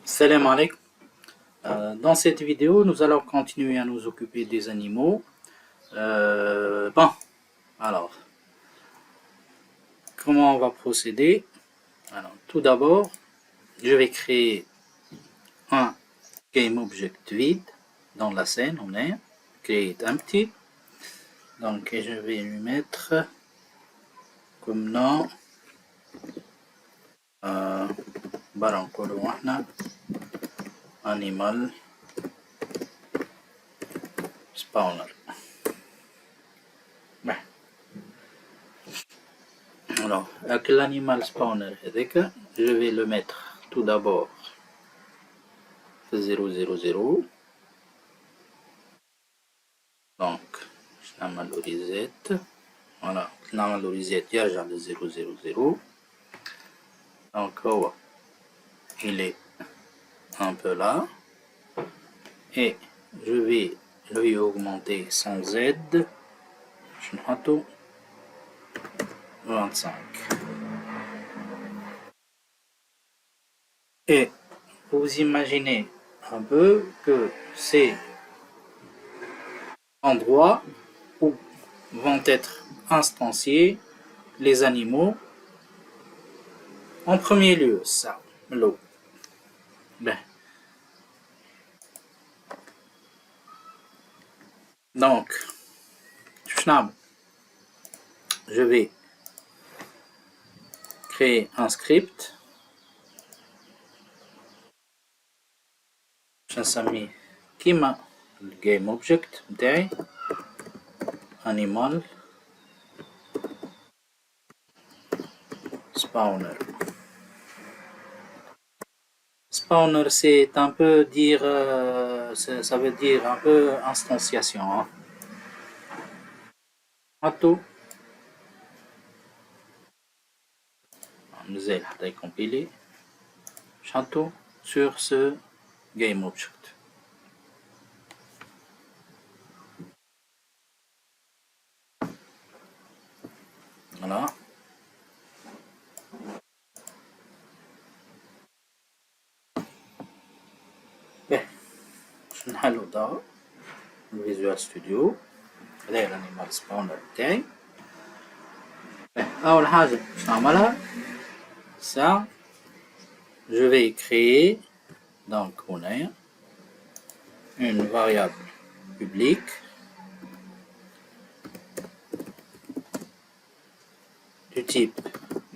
Salam alaikum. Dans cette vidéo, nous allons continuer à nous occuper des animaux. Bon, alors, comment on va procéder? Alors, tout d'abord, je vais créer un GameObject vide dans la scène. On est Create Empty. Donc, je vais lui mettre comme nom Animal Spawner. Alors, avec l'animal spawner, je vais le mettre tout d'abord 0, 0, 0. Donc, je n'ai le reset. Voilà, je n'ai le reset, il y a déjà le 0, 0, 0. Donc, oh, il est un peu là. Et je vais lui augmenter son Z. Je vais 25. Et vous imaginez un peu que ces endroits où vont être instanciés les animaux. En premier lieu, ça, l'eau. Ben. Donc, je vais créer un script. نسميه كيما الجيم اوبجكت بتاعي animal spawner. Spawner, c'est un peu dire, ça veut dire un peu instantiation. Hein. Tout. Nous allons compiler. Château sur ce game object. Voilà. Bien. Je vais aller dans le Visual Studio. هذا l'animal spawner بتاعي. أول حاجة باش نعملها ça je vais créer donc هنا une variable publique du type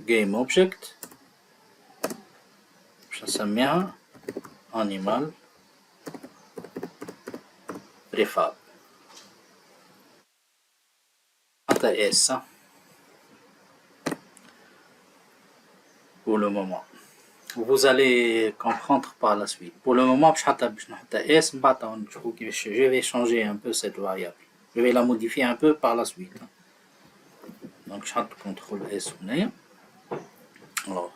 GameObject باش نسميها animal prefab حتى S pour le moment. Vous allez comprendre par la suite. Pour le moment, je vais changer un peu cette variable. Je vais la modifier un peu par la suite. Donc, je vais CTRL S. Alors,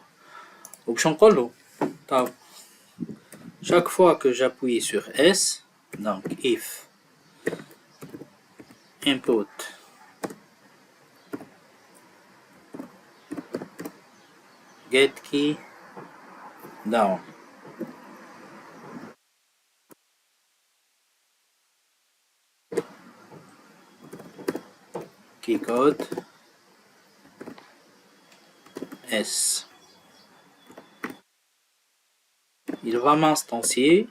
chaque fois que j'appuie sur S, donc if input get key down key code S. Il va m'instancier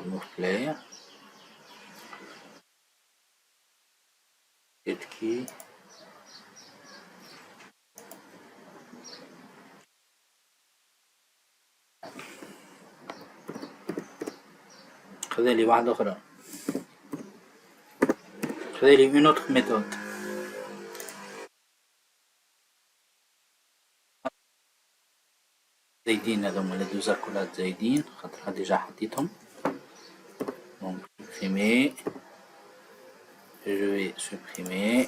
move player get key خذ لي واحدة أخرى خذ لي une autre méthode زايدين هذوما لي دوز اكولات زايدين خاطر ديجا حطيتهم دونك supprimer je vais supprimer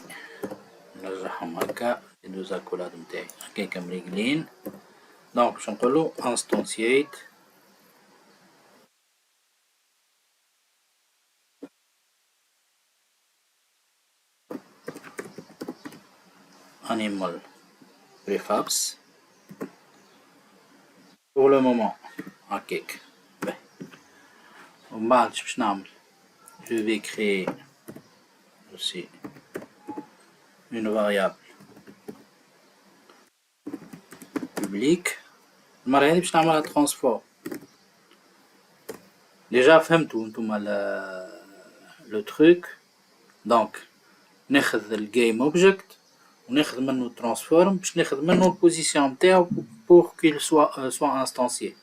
نرجعهم هكا لي دوز اكولات نتاعي هكاكا مريقلين دونك باش نقولو instantiate animal prefabs. Pour le moment, هكاك. ومن بعد باش نعمل je vais créer aussi une variable publique. المرة هذه باش نعملها transform. déjà فهمتوا نتوما le truc. donc ناخذ الجيم اوبجكت وناخذ منه transform باش ناخذ منه البوزيسيون نتاعو pour qu'il soit instancié.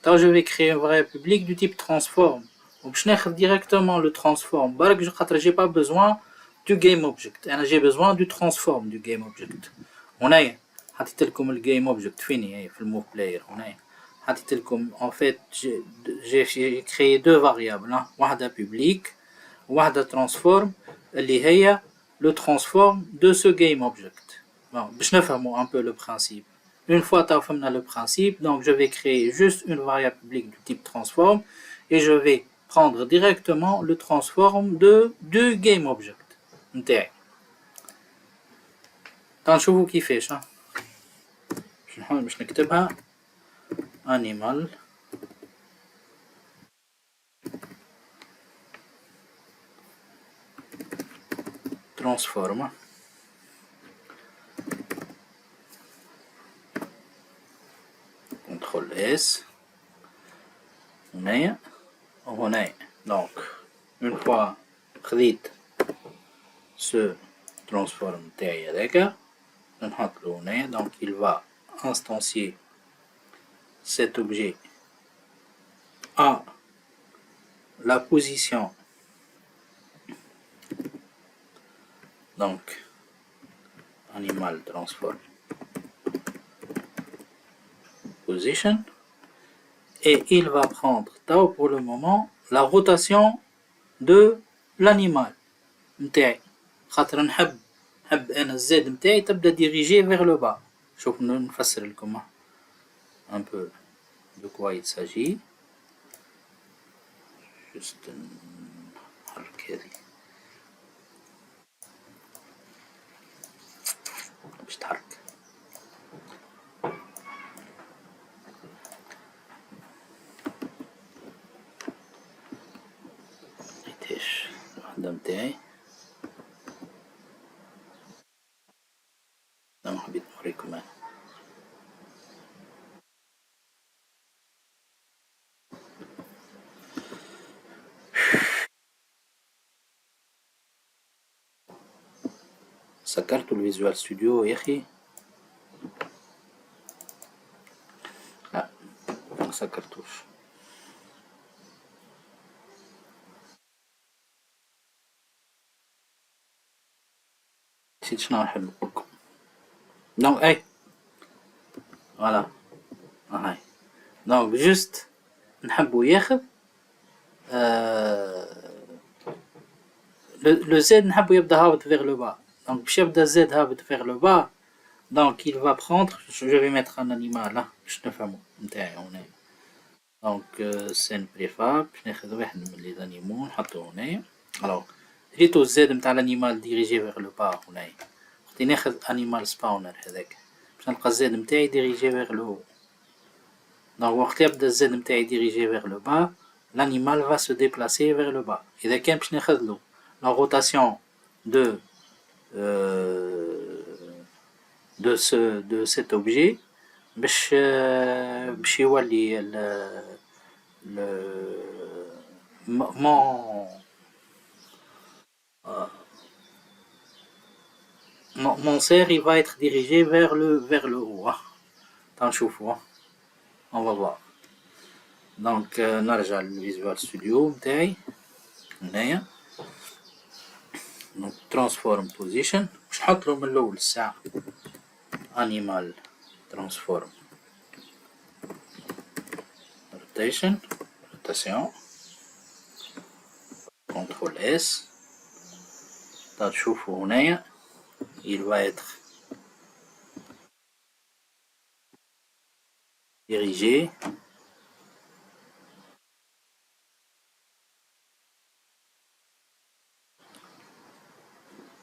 Donc je vais créer une variable publique du type transform. باش ناخذ directement le transform برك خاطر j'ai pas besoin du game object. انا j'ai besoin du transform du game object. هنايا حطيت لكم الجيم اوبجكت فيني هي في الموف بلاير. هنايا حطيت لكم en fait j'ai créé deux variables, واحدة public وواحدة transform اللي هي le transform de ce game object. Bon, باش نفهموا un peu le principe. Une fois que tu as le principe, donc je vais créer juste une variable publique du type transform et je vais prendre directement le transform de game object. نشوفوا كيفاش. نحاول باش نكتبها animal transform. CTRL S. هنايا وهنايا. donc une fois خذيت ce transform تاعي هذاك نحط له هنايا. donc il va instancier cet objet à la position donc animal transform position et il va prendre pour le moment la rotation de l'animal نتاعي خاطر نحب انا الزاد نتاعي تبدا ديريجي vers le bas. شوف نفسر لكم un peu de quoi il s'agit. juste نحرك هذه باش تحرك. لقيتهاش الوحدة متاعي. أنا حبيت نوريكم أنا. سكرتوا الفيزوال ستوديو يا أخي؟ لا ما سكرتوش. نسيت شنو نحب نقولكم. donc اي فوالا هاي. donc juste نحبو ياخذ le Z نحبو يبدا هابط vers le bas. donc باش يبدا Z هابط vers le bas. donc il va prendre je vais mettre un animal باش نفهمو نتاعي هنايا. donc scène préfab باش ناخذ واحد من لي زانيمو نحطو هنايا. alors ريتو Z نتاع الانيمال ديريجي vers le bas هنايا. وقت ناخذ انيمال سباونر هذاك باش نلقى الزاد نتاعي ديريجي vers le haut. donc وقت يبدا الزاد نتاعي ديريجي vers le bas l'animal va se déplacer vers le bas. إذا كان باش ناخذلو la rotation de cet objet باش يولي mon serre il va être dirigé vers le haut. تنشوفوا on va voir. donc نرجع للفيزوال ستوديو نتاعي هنايا. donc transform position باش نحط له من الاول الساعه animal transform rotation CTRL S. تشوفوا هنايا il va être dirigé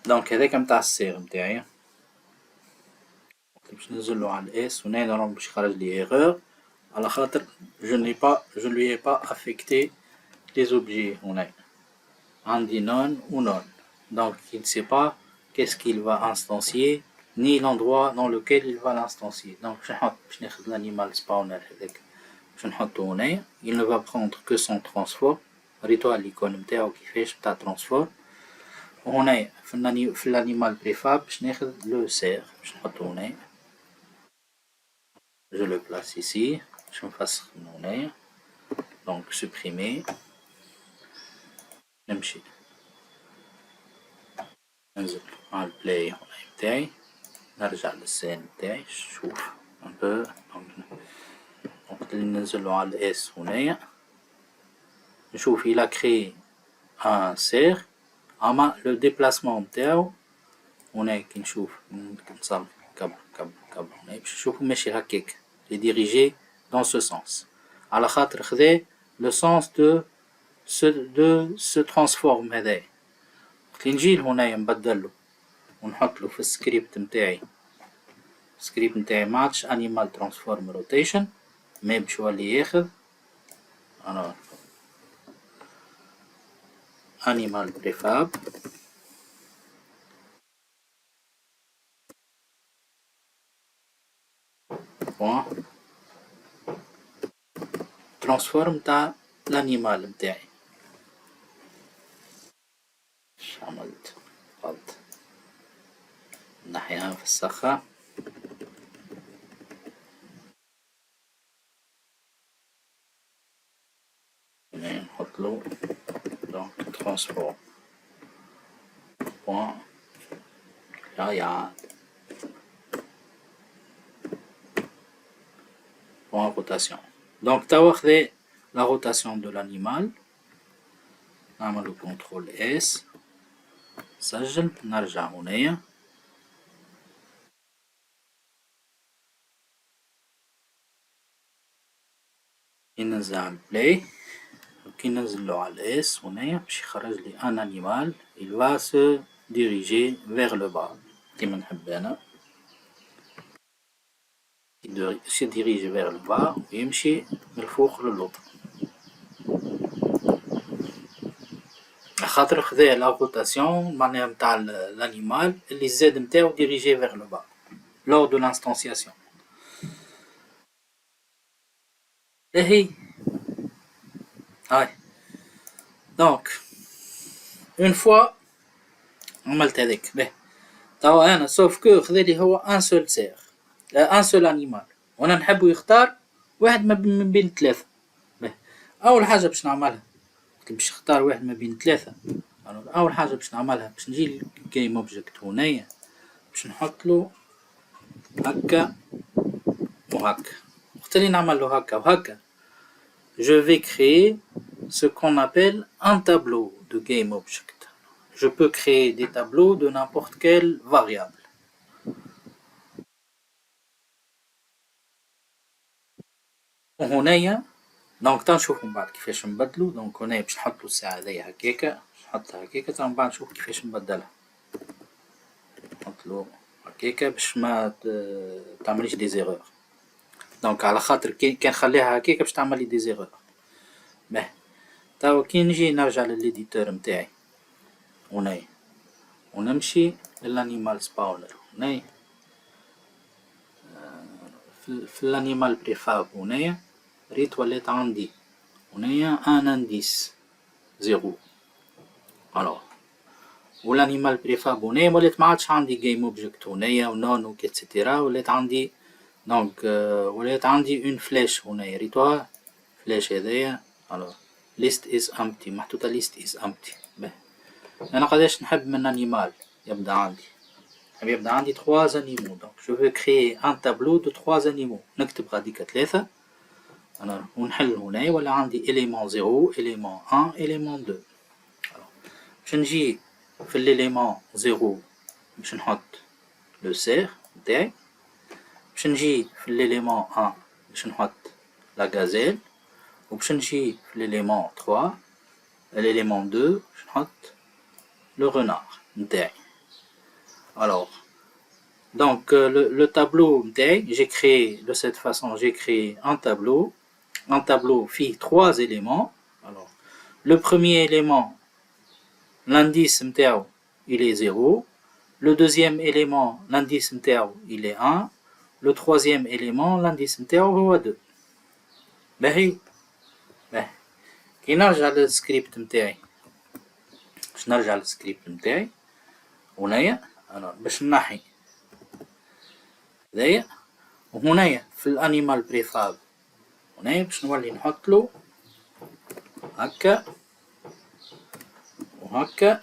donc هذاك متاع السير متاعي. باش ننزلو على الاس هنا نورمال باش يخرج لي ايرور على خاطر je lui ai pas affecté les objets هنا عندي non ou non donc il ne sait pas qu'est-ce qu'il va instancier ni l'endroit dans lequel il va l'instancier donc باش ناخذ l'animal spawner هذاك باش نحطو هنا il ne va prendre que son transform ريتوا l'icône نتاعو كيفاش بتاع transform وهنا في l'animal prefab باش ناخذ le ser باش نحطو هنا je le place ici باش نفسخ من هنا donc supprimer نمشي ننزل على البلاي هنا بتاعي نرجع للسين بتاعي شوف un peu donc ننزلو على الاس هنا نشوف il a créé un ser اما لو ديبلاسمون نتاعو هنا كي نشوف نصمم كبر هنا باش نشوفو ماشي هكاك لي ديريجي dans ce sens على خاطر خذا le sens de ce transform هذايا وقت نجي هنايا نبدلو ونحطلو في السكريبت نتاعي السكريبت نتاعي ماتش animal transform rotation ما باش يولي ياخذ انا animal prefab transform تاع الانيمال نتاعي اش عملت غلط نحيها في السخة نحطلو donc transform point point rotation donc توا خذا la rotation de l'animal نعملو contrôle S نسجل نرجع هنايا ننزل على البلاي كي ننزلو على الاس هنايا باش يخرج لي ان انيمال il va se diriger vers le bas كيما نحب انا se dirige vers le bas ويمشي من الفوق للوطن خاطر خذا لا روتاسيون معناها نتاع الانيمال اللي الزاد نتاعو ديريجي vers le bas lors de l'instanciation هي هاي دونك اون فوا عملت هذاك باهي توا انا سوف كو خذالي هو ان سول سير ان سول انيمال وانا نحبو يختار واحد من بين ثلاثة باهي اول حاجة باش نعملها باش نختار واحد ما بين ثلاثة اول حاجة باش نعملها باش نجي الجيم اوبجكت هنايا باش نحطلو هكا وهكا وقت اللي نعملو هكا وهكا je vais créer ce qu'on appelle un tableau de GameObject. Je peux créer des tableaux de n'importe quelle variable. وهنايا دونك تنشوفو من بعد كيفاش نبدلو دونك هنايا باش نحطو الساعة هذيا هكاكا نحطها هكاكا تا من بعد نشوف كيفاش نبدلها نحطلو هكاكا باش ما تعمليش دي زيرور دونك على خاطر كي نخليها هكاكا باش تعملي دي زيرور باهي توا كي نجي نرجع للإديتور متاعي هنايا ونمشي للانيمال سباونر هنايا في الانيمال بريفاب هنايا ريت ولات عندي هنايا ان انديس 0 الوغ والانيمال بريفاب هنايا ولات معادش عندي جيم اوبجكت هنايا ونون وكيتسيتيرا ولات عندي دونك ولات عندي اون فلاش هنايا ريتوا فلاش هذايا الوغ list is empty محطوطة list is empty باهي انا قداش نحب من انيمال يبدا عندي نحب يبدا عندي 3 انيمو دونك je veux créer un tableau de 3 انيمو نكتب غاديكا 3 انا ونحل هنايا ولا عندي élément 0 élément 1 élément 2 باش نجي في الاليمون 0 باش نحط لو سير نتاعي باش نجي في الاليمون 1 باش نحط لا غازيل وباش نجي في الاليمون 3 الاليمون 2 باش نحط لو رونار نتاعي الوغ Donc, le tableau, j'ai créé de cette façon, j'ai créé un tableau fit 3 éléments. Alors, le premier élément, l'indice متاعو, il est 0. Le deuxième élément, l'indice متاعو, il est 1. Le troisième élément, l'indice متاعو هو 2. باهي كي نرجع للسكريبت متاعي باش نرجع للسكريبت متاعي هنايا انا باش نحي هذايا وهنايا في الانيمال بريفاب هنايا باش نولي نحط له هكا وهكا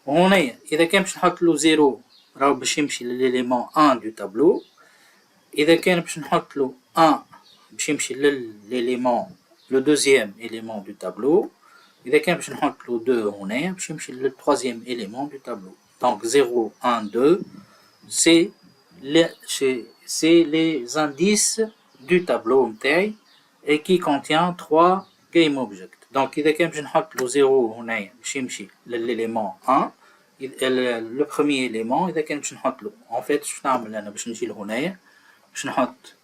وهنايا اذا كان باش نحط له زيرو راهو باش يمشي لليليمون 1 دو تابلو اذا كان باش نحط له 1 باش يمشي لليليمون le deuxième élément du tableau. إذا كان باش نحط له 2 هنا باش يمشي le troisième élément du tableau. Donc 0, 1, 2, c'est les indices du tableau متاعي et qui contient 3 game objects. Donc إذا كان باش نحط له 0 هنا باش يمشي l'élément 1 le premier élément إذا كان باش نحط له en fait شو نعمل أنا باش نجي لهنايا باش نحط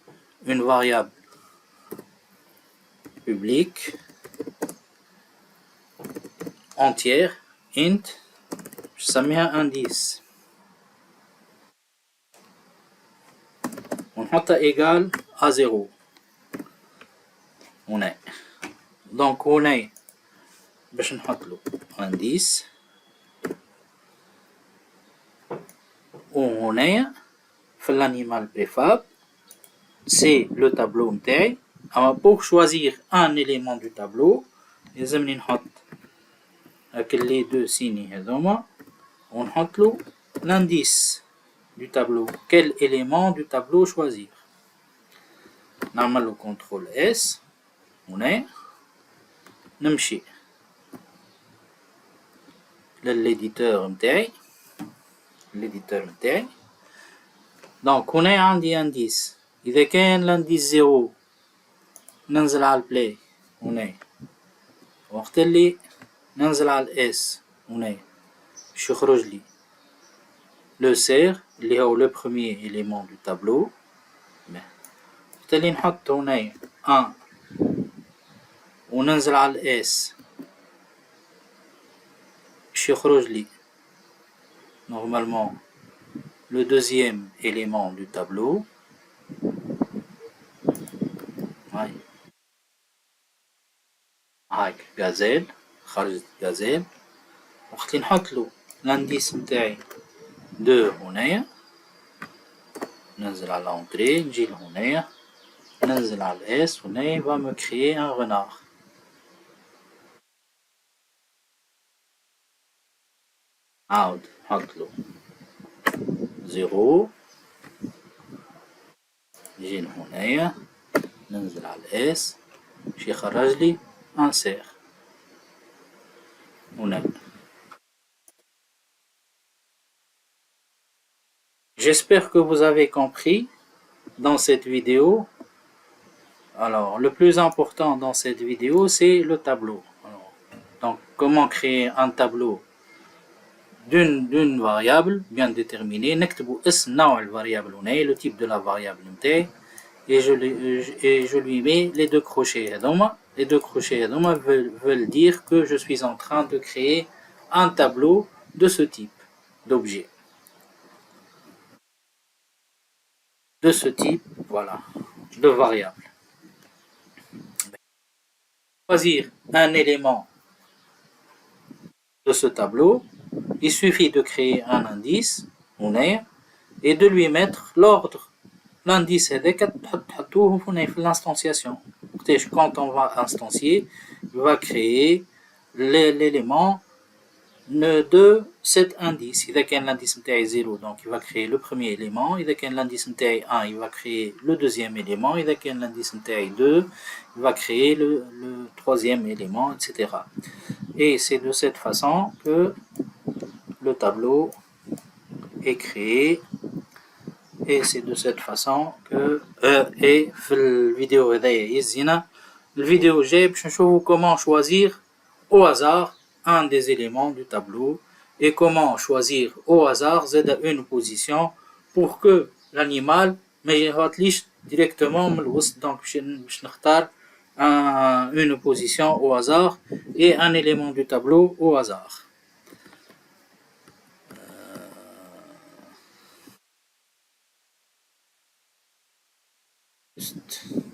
une variable publique entière int je سميها indice ونحطها égal à 0 هنا donc هنا باش نحط له indice وهنا في l'animal préfab c'est le tableau متاعي. Alors pour choisir un élément du tableau لازمني نحط هاك les deux signes هذوما ونحط له l'indice du tableau. Quel élément du tableau choisir? نعمل له CTRL S هنا نمشي للإديتور متاعي donc هنا عندي indice إذا كان l'indice 0 ننزل على البلاي هنا وقت اللي ننزل على الاس هنا باش يخرج لي لو سير اللي هو لو بروميير إليمون دو تابلو. وقت اللي نحط هنا 1 وننزل على الاس باش يخرج لي نورمالمون لو دوزيام إليمون دو تابلو. هاي غازيل خرجت غازيل. وقت اللي نحط له لانديس نتاعي 2 هنايا ننزل على لونطري نجي لهنايا ننزل على الاس هنايا va me créer un renard. عاود نحط له 0 نجي لهنايا ننزل على الاس باش يخرج لي un cerf هنا. J'espère que vous avez compris dans cette vidéo. Alors, le plus important dans cette vidéo, c'est le tableau. Alors, donc, comment créer un tableau d'une variable bien déterminée. نكتبوا اسم نوع الفاريابل هنا, le type de la variable نتاعي, et je lui mets les deux crochets هذوما. Les deux crochets هذوما veulent dire que je suis en train de créer un tableau de ce type d'objet. De ce type, voilà, de variable. Choisir un élément de ce tableau, il suffit de créer un indice, et de lui mettre l'ordre. L'indice هذاك تحطوه في l'instanciation. Quand on va instancier, il va créer l'élément de cet indice. إذا كان l'indice نتاعي 0, donc il va créer le premier élément. إذا كان l'indice نتاعي 1, il va créer le deuxième élément. إذا كان l'indice نتاعي 2, il va créer le troisième élément, etc. Et c'est de cette façon que le tableau est créé. Et c'est de cette façon que et في الفيديو هذايا يزينا الفيديو الجاي باش نشوفوا comment choisir au hasard un des éléments du tableau et comment choisir au hasard une position pour que l'animal ما يهبطليش directement من الوسط. Donc باش نختار une position au hasard et un élément du tableau au hasard. Just